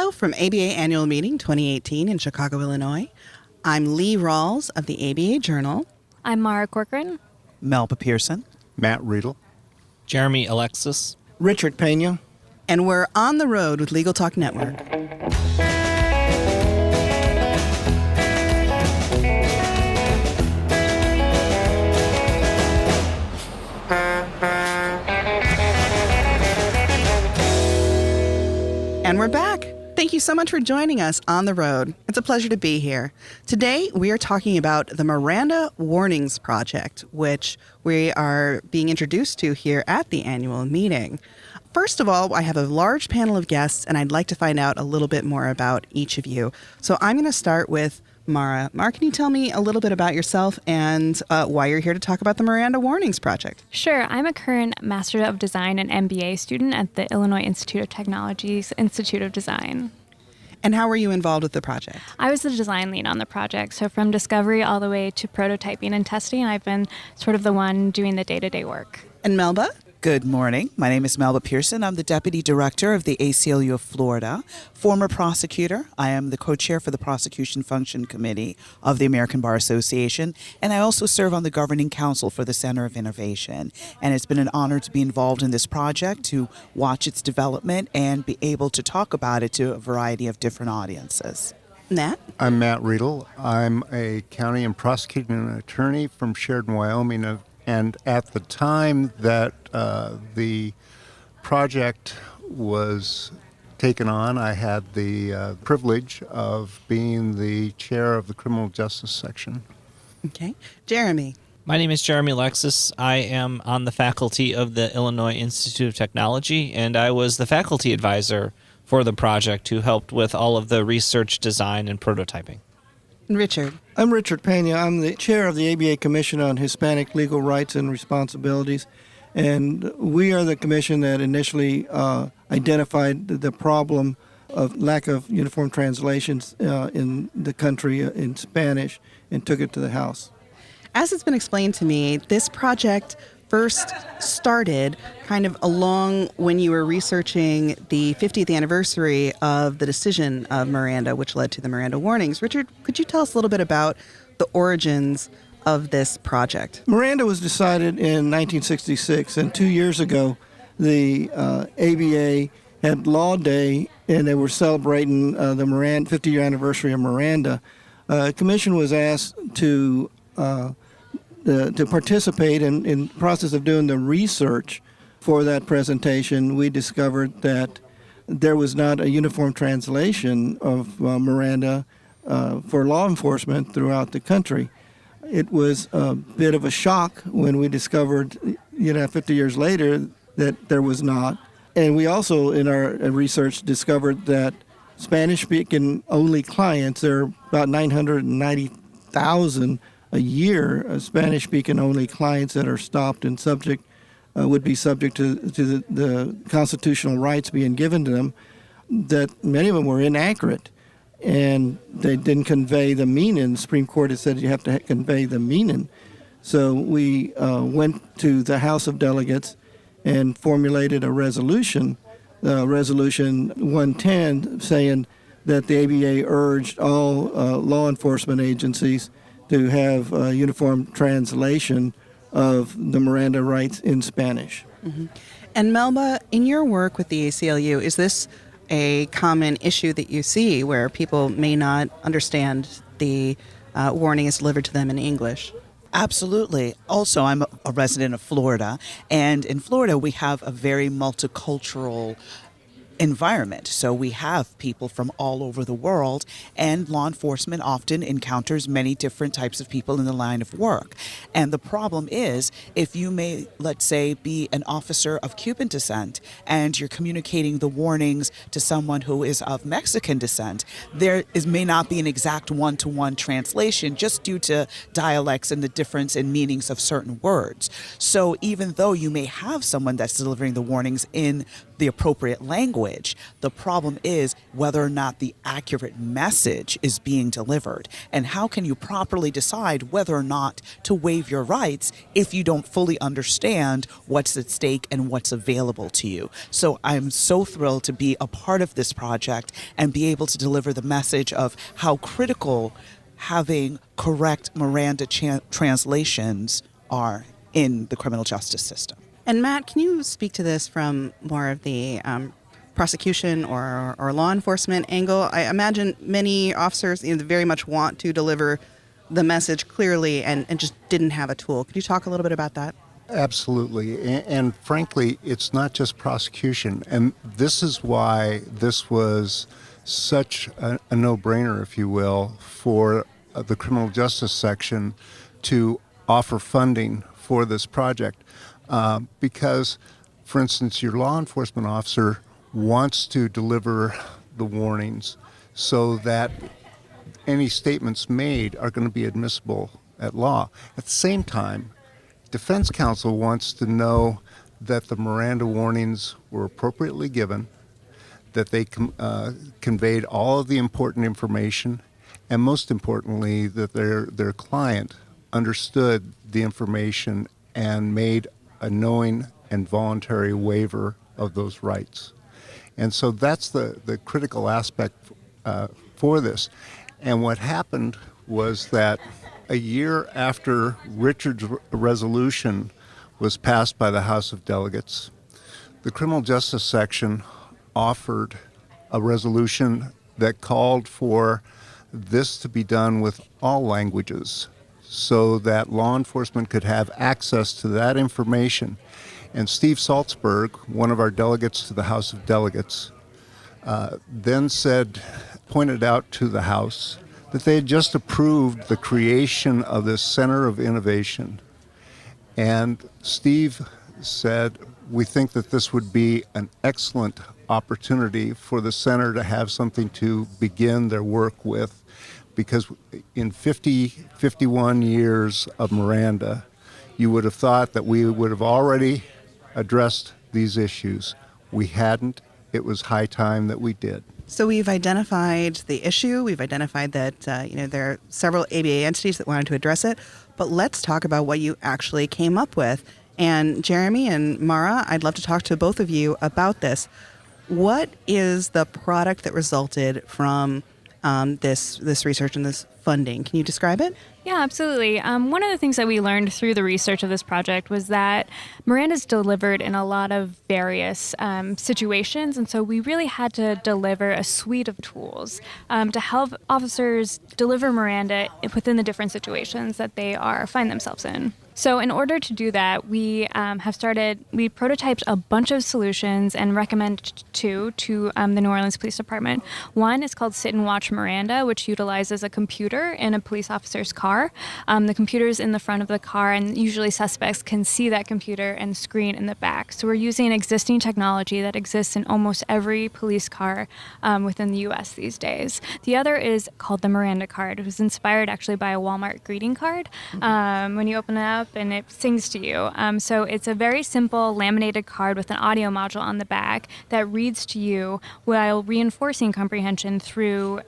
Hello from ABA Annual Meeting 2018 in Chicago, Illinois. I'm Lee Rawles of the ABA Journal. I'm Moire Corcoran. Melba Pearson. Matt Redle. Jeremy Alexis. Richard Pena. And we're on the road with Legal Talk Network. And we're back. Thank you so much for joining us on the road. It's a pleasure to be here. Today, we are talking about the Miranda Warnings Project, which we are being introduced to here at the annual meeting. First of all, I have a large panel of guests, and I'd like to find out a little bit more about each of you. So I'm going to start with Mara. Mara, can you tell me a little bit about yourself and why you're here to talk about the Miranda Warnings Project? Sure. I'm a current Master of Design and MBA student at the Illinois Institute of Technology's Institute of Design. And how were you involved with the project? I was the design lead on the project. So from discovery all the way to prototyping and testing, I've been sort of the one doing the day-to-day work. And Melba? Good morning. My name is Melba Pearson. I'm the Deputy Director of the ACLU of Florida, former prosecutor. I am the co-chair for the Prosecution Function Committee of the American Bar Association, and I also serve on the Governing Council for the Center of Innovation. And it's been an honor to be involved in this project, to watch its development and be able to talk about it to a variety of different audiences. Nat? I'm Matt Redle. I'm a county and prosecuting attorney from Sheridan, Wyoming. And at the time that the project was taken on, I had the privilege of being the chair of the criminal justice section. Okay. Jeremy? My name is Jeremy Alexis. I am on the faculty of the Illinois Institute of Technology, and I was the faculty advisor for the project who helped with all of the research, design, and prototyping. Richard? I'm Richard Pena. I'm the chair of the ABA Commission on Hispanic Legal Rights and Responsibilities. And we are the commission that initially identified the problem of lack of uniform translations in the country in Spanish and took it to the House. As it's been explained to me, this project first started kind of along when you were researching the 50th anniversary of the decision of Miranda, which led to the Miranda Warnings. Richard, could you tell us a little bit about the origins of this project? Miranda was decided in 1966, and 2 years ago, the ABA had Law Day, and they were celebrating the 50-year anniversary of Miranda. The commission was asked to participate in the process of doing the research for that presentation. We discovered that there was not a uniform translation of Miranda for law enforcement throughout the country. It was a bit of a shock when we discovered, 50 years later, that there was not. And we also, in our research, discovered that Spanish-speaking only clients, there are about 990,000 a year, Spanish-speaking only clients that are stopped and would be subject to the constitutional rights being given to them, that many of them were inaccurate and they didn't convey the meaning. The Supreme Court has said you have to convey the meaning. So we went to the House of Delegates and formulated a resolution, Resolution 110, saying that the ABA urged all law enforcement agencies to have a uniform translation of the Miranda rights in Spanish. Mm-hmm. And Melba, in your work with the ACLU, is this a common issue that you see where people may not understand the warning is delivered to them in English? Absolutely. Also, I'm a resident of Florida, and in Florida we have a very multicultural environment. So we have people from all over the world, and law enforcement often encounters many different types of people in the line of work. And the problem is, if you may, let's say, be an officer of Cuban descent and you're communicating the warnings to someone who is of Mexican descent, may not be an exact one-to-one translation just due to dialects and the difference in meanings of certain words. So even though you may have someone that's delivering the warnings in the appropriate language. The problem is whether or not the accurate message is being delivered. And how can you properly decide whether or not to waive your rights if you don't fully understand what's at stake and what's available to you? So I'm so thrilled to be a part of this project and be able to deliver the message of how critical having correct Miranda translations are in the criminal justice system. And Matt, can you speak to this from more of the prosecution or law enforcement angle? I imagine many officers very much want to deliver the message clearly and just didn't have a tool. Could you talk a little bit about that? Absolutely. And frankly, it's not just prosecution. And this is why this was such a no-brainer, if you will, for the criminal justice section to offer funding for this project. Because, for instance, your law enforcement officer wants to deliver the warnings so that any statements made are going to be admissible at law. At the same time, defense counsel wants to know that the Miranda warnings were appropriately given, that they conveyed all of the important information, and most importantly, that their client understood the information and made a knowing and voluntary waiver of those rights. And so that's the critical aspect for this. And what happened was that a year after Richard's resolution was passed by the House of Delegates, the criminal justice section offered a resolution that called for this to be done with all languages, so that law enforcement could have access to that information. And Steve Salzberg, one of our delegates to the House of Delegates, then pointed out to the House that they had just approved the creation of this Center of Innovation. And Steve said, we think that this would be an excellent opportunity for the center to have something to begin their work with, because in 51 years of Miranda, you would have thought that we would have already addressed these issues. We hadn't. It was high time that we did. So we've identified the issue. We've identified that there are several ABA entities that wanted to address it. But let's talk about what you actually came up with. And Jeremy and Mara, I'd love to talk to both of you about this. What is the product that resulted from this research and this funding? Can you describe it? Yeah, absolutely. One of the things that we learned through the research of this project was that Miranda's delivered in a lot of various situations, and so we really had to deliver a suite of tools to help officers deliver Miranda within the different situations that they find themselves in. So in order to do that, we prototyped a bunch of solutions and recommended two to the New Orleans Police Department. One is called Sit and Watch Miranda, which utilizes a computer in a police officer's car. The computer is in the front of the car, and usually suspects can see that computer and screen in the back. So we're using existing technology that exists in almost every police car within the U.S. these days. The other is called the Miranda card. It was inspired actually by a Walmart greeting card. When you open it up, and it sings to you. So it's a very simple laminated card with an audio module on the back that reads to you while reinforcing comprehension through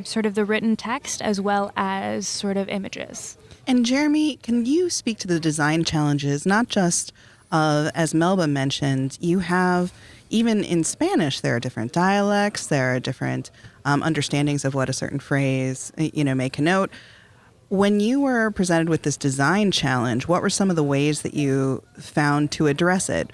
sort of the written text as well as sort of images. And Jeremy, can you speak to the design challenges, not just as Melba mentioned, you have, even in Spanish, there are different dialects, there are different understandings of what a certain phrase, may connote. When you were presented with this design challenge, what were some of the ways that you found to address it,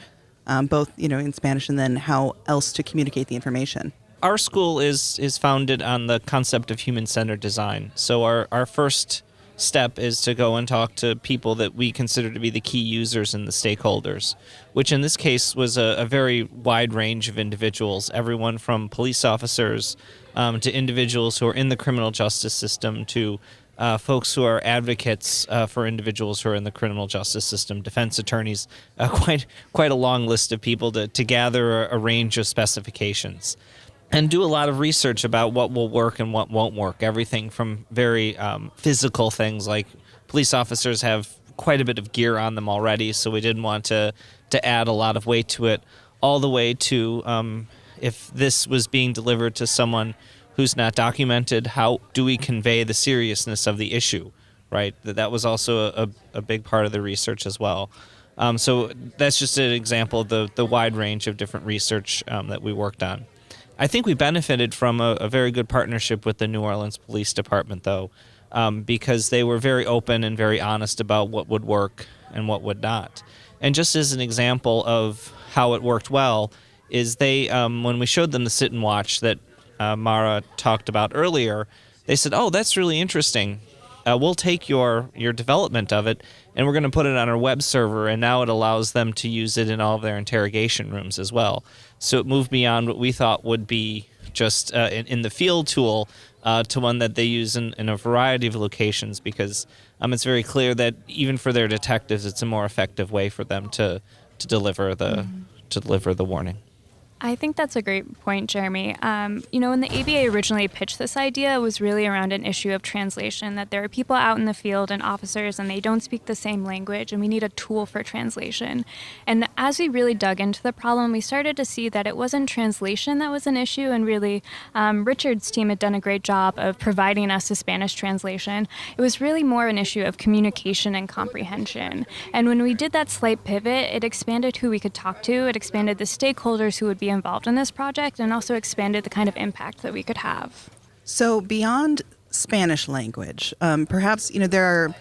both in Spanish and then how else to communicate the information? Our school is founded on the concept of human-centered design. So our first step is to go and talk to people that we consider to be the key users and the stakeholders, which in this case was a very wide range of individuals, everyone from police officers to individuals who are in the criminal justice system to folks who are advocates for individuals who are in the criminal justice system, defense attorneys, quite a long list of people to gather a range of specifications and do a lot of research about what will work and what won't work. Everything from very physical things like police officers have quite a bit of gear on them already, so we didn't want to add a lot of weight to it, all the way to if this was being delivered to someone who's not documented, how do we convey the seriousness of the issue, right? That was also a big part of the research as well. So that's just an example of the wide range of different research that we worked on. I think we benefited from a very good partnership with the New Orleans Police Department, though, because they were very open and very honest about what would work and what would not. And just as an example of how it worked well is they, when we showed them the sit and watch that Mara talked about earlier, they said, "Oh, that's really interesting. We'll take your development of it, and we're going to put it on our web server, and now it allows them to use it in all of their interrogation rooms as well." So it moved beyond what we thought would be just in the field tool to one that they use in a variety of locations, because it's very clear that even for their detectives, it's a more effective way for them to deliver the warning. I think that's a great point, Jeremy. When the ABA originally pitched this idea, it was really around an issue of translation, that there are people out in the field and officers and they don't speak the same language, and we need a tool for translation. And as we really dug into the problem, we started to see that it wasn't translation that was an issue, and really Richard's team had done a great job of providing us a Spanish translation. It was really more an issue of communication and comprehension. And when we did that slight pivot, it expanded who we could talk to, it expanded the stakeholders who would be involved in this project, and also expanded the kind of impact that we could have. So beyond Spanish language, perhaps, there are,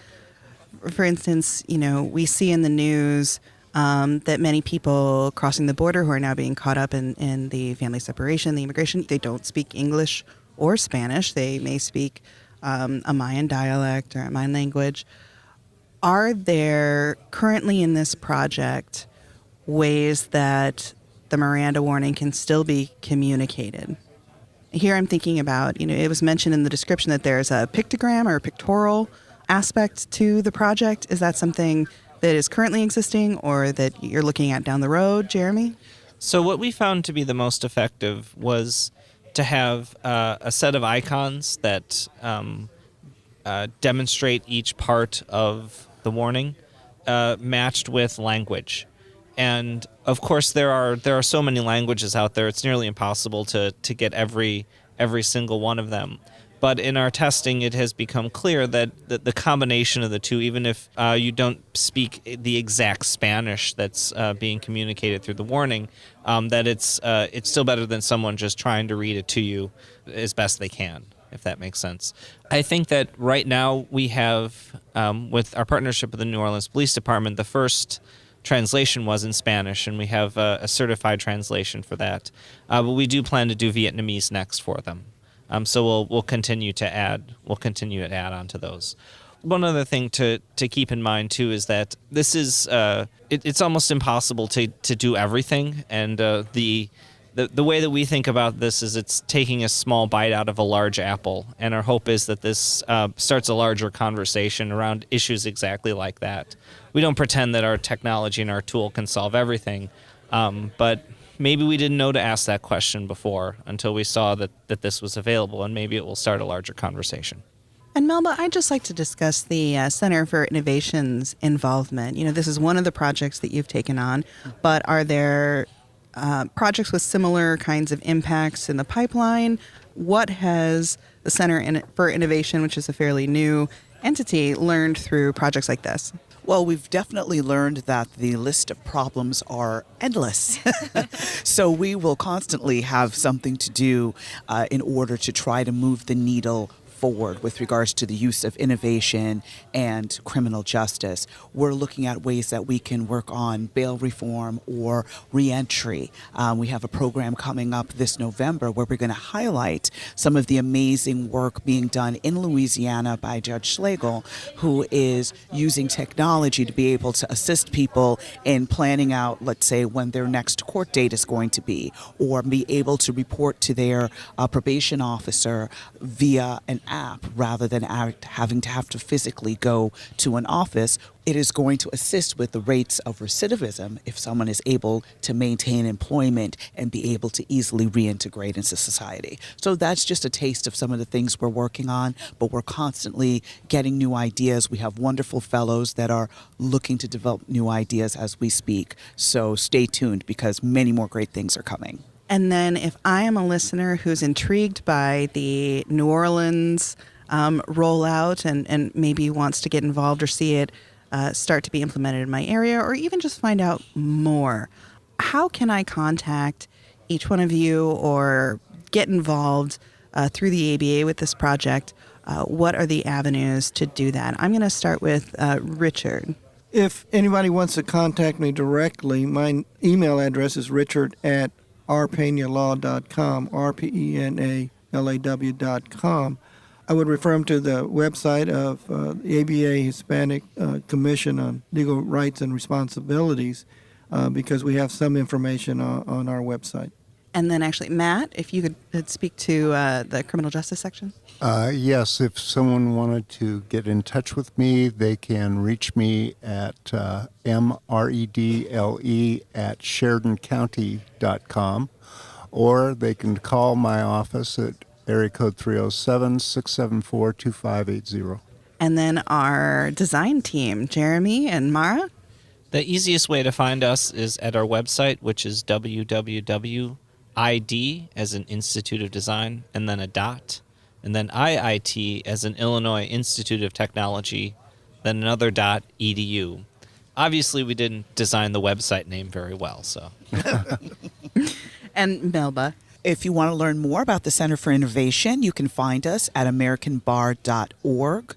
for instance, we see in the news that many people crossing the border who are now being caught up in the family separation, the immigration, they don't speak English or Spanish. They may speak a Mayan dialect or a Mayan language. Are there currently in this project ways that the Miranda warning can still be communicated? Here I'm thinking about, it was mentioned in the description that there's a pictogram or a pictorial aspect to the project. Is that something that is currently existing or that you're looking at down the road, Jeremy? So what we found to be the most effective was to have a set of icons that demonstrate each part of the warning matched with language. And of course, there are so many languages out there; it's nearly impossible to get every single one of them. But in our testing, it has become clear that the combination of the two, even if you don't speak the exact Spanish that's being communicated through the warning, that it's still better than someone just trying to read it to you as best they can, if that makes sense. I think that right now we have, with our partnership with the New Orleans Police Department, the first translation was in Spanish, and we have a certified translation for that. But we do plan to do Vietnamese next for them. So we'll continue to add on to those. One other thing to keep in mind too is that this is it's almost impossible to do everything, and the way that we think about this is it's taking a small bite out of a large apple, and our hope is that this starts a larger conversation around issues exactly like that. We don't pretend that our technology and our tool can solve everything, but maybe we didn't know to ask that question before until we saw that this was available, and maybe it will start a larger conversation. And Melba, I'd just like to discuss the Center for Innovation's involvement. This is one of the projects that you've taken on, but are there projects with similar kinds of impacts in the pipeline? What has the Center for Innovation, which is a fairly new entity, learned through projects like this? Well, we've definitely learned that the list of problems are endless. So we will constantly have something to do in order to try to move the needle forward with regards to the use of innovation and criminal justice. We're looking at ways that we can work on bail reform or reentry. We have a program coming up this November where we're going to highlight some of the amazing work being done in Louisiana by Judge Schlegel, who is using technology to be able to assist people in planning out, let's say, when their next court date is going to be, or be able to report to their probation officer via an app rather than having to physically go to an office. It is going to assist with the rates of recidivism if someone is able to maintain employment and be able to easily reintegrate into society. So that's just a taste of some of the things we're working on, but we're constantly getting new ideas. We have wonderful fellows that are looking to develop new ideas as we speak. So stay tuned because many more great things are coming. And then if I am a listener who's intrigued by the New Orleans rollout and maybe wants to get involved or see it start to be implemented in my area, or even just find out more, how can I contact each one of you or get involved through the ABA with this project? What are the avenues to do that? I'm going to start with Richard. If anybody wants to contact me directly, my email address is richard@rpenalaw.com, rpenalaw.com. I would refer them to the website of the ABA Hispanic Commission on Legal Rights and Responsibilities because we have some information on our website. And then actually, Matt, if you could speak to the criminal justice section. Yes, if someone wanted to get in touch with me, they can reach me at mredle@sheridancounty.com, or they can call my office at area code 307-674-2580. And then our design team, Jeremy and Mara. The easiest way to find us is at our website, which is www.ID as an Institute of Design, and then a dot, and then IIT as an Illinois Institute of Technology, then another dot, edu. Obviously, we didn't design the website name very well, so. And Melba. If you want to learn more about the Center for Innovation, you can find us at americanbar.org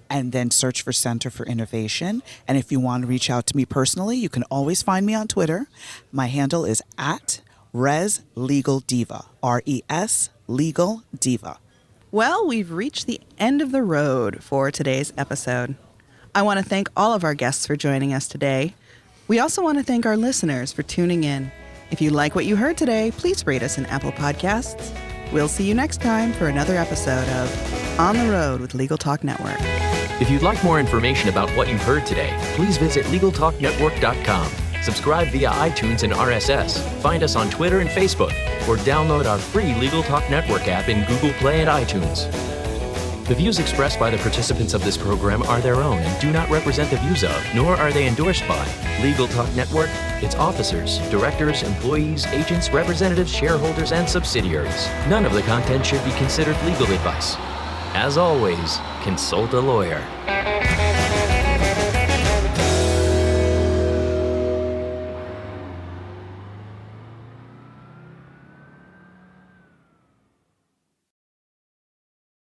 and then search for Center for Innovation. And if you want to reach out to me personally, you can always find me on Twitter. My handle is @ResLegalDiva, R-E-S Legal Diva. Well, we've reached the end of the road for today's episode. I want to thank all of our guests for joining us today. We also want to thank our listeners for tuning in. If you like what you heard today, please rate us in Apple Podcasts. We'll see you next time for another episode of On the Road with Legal Talk Network. If you'd like more information about what you've heard today, please visit LegalTalkNetwork.com. Subscribe via iTunes and RSS. Find us on Twitter and Facebook, or download our free Legal Talk Network app in Google Play and iTunes. The views expressed by the participants of this program are their own and do not represent the views of, nor are they endorsed by, Legal Talk Network, its officers, directors, employees, agents, representatives, shareholders, and subsidiaries. None of the content should be considered legal advice. As always, consult a lawyer.